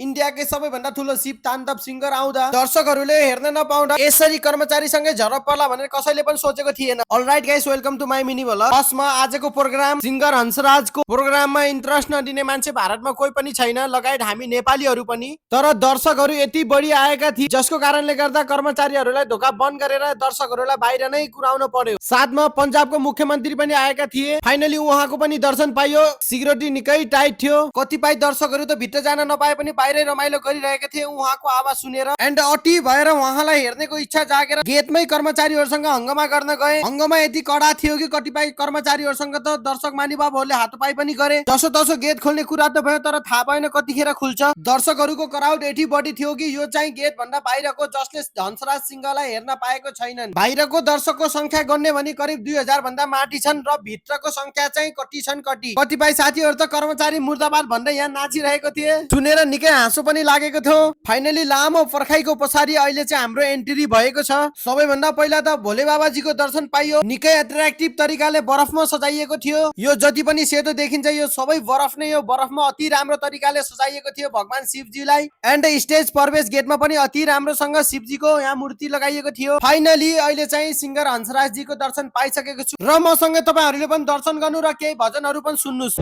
इन्डियाकै सबैभन्दा ठुलो शिव ताण्डव सिंगर आउँदा दर्शकहरूले हेर्न नपाउँदा यसरी कर्मचारीसँगै झरप पर्ला भनेर कसैले पनि सोचेको थिएन। Alright guys, welcome to my mini vlog. फर्स्टमा आजको प्रोग्राम सिंगर हंसराजको प्रोग्राममा इन्ट्रेस्ट नदिने मान्छे भारतमा कोही पनि छैन, लगायत हामी नेपालीहरू पनि। तर दर्शकहरू यति बढी आएका थिए जसको कारणले गर्दा कर्मचारीहरूलाई ढोका बन्द गरेर दर्शकहरूलाई बाहिर नै कुराउन पर्यो। साथमा पन्जाबको मुख्यमन्त्री पनि आएका थिए। फाइनली उहाँको पनि दर्शन पाइयो। सिक्युरिटी निकै टाइट थियो। कतिपय दर्शकहरू त भित्र जान नपाए पनि बाहिरै रमाइलो गरिरहेका थिए उहाँको आवाज सुनेर। एन्ड अति भएर उहाँलाई हेर्नेको इच्छा जागेर गेटमै कर्मचारीहरूसँग हंगामा गर्न गए। हंगामा यति कडा थियो कि कतिपय कर्मचारीहरूसँग त दर्शक मानिबाबुहरूले हातपाई पनि गरे। जसो तसो गेट खोल्ने कुरा त भयो, तर थाहा भएन कतिखेर खुल्छ। दर्शकहरूको क्राउड यति बढी थियो कि यो चाहिँ गेट भन्दा बाहिरको, जसले हंसराज सिंहलाई हेर्न पाएको छैनन्। बाहिरको दर्शकको संख्या गन्ने भने करिब 2000 भन्दा माथि छन् र भित्रको संख्या चाहिँ कति छन् कति। कतिपय साथीहरू त कर्मचारी मुर्दाबाद भन्दै यहाँ नाचिरहेको थिए। सुनेर निकै हाँसो पनि लागेको थियो। फाइनली लामो पर्खाइको पछाडि अहिले चाहिँ हाम्रो एन्ट्री भएको छ। सबैभन्दा पहिला त भोले बाबाजीको दर्शन पाइयो। निकै एट्र्याक्टिभ तरिकाले बरफमा सजाइएको थियो। यो जति पनि सेतो देखिन्छ यो सबै बरफ नै हो। बरफमा अति राम्रो तरिकाले सजाइएको थियो भगवान शिवजीलाई। एन्ड स्टेज प्रवेश गेटमा पनि अति राम्रोसँग शिवजीको यहाँ मूर्ति लगाइएको थियो। फाइनली अहिले चाहिँ सिंगर हंसराजजीको दर्शन पाइसकेको छु र मसँगै तपाईहरुले पनि दर्शन गर्नु र केही भजनहरू पनि सुन्नुस्।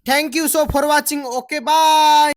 Thank you so for watching. Okay, bye.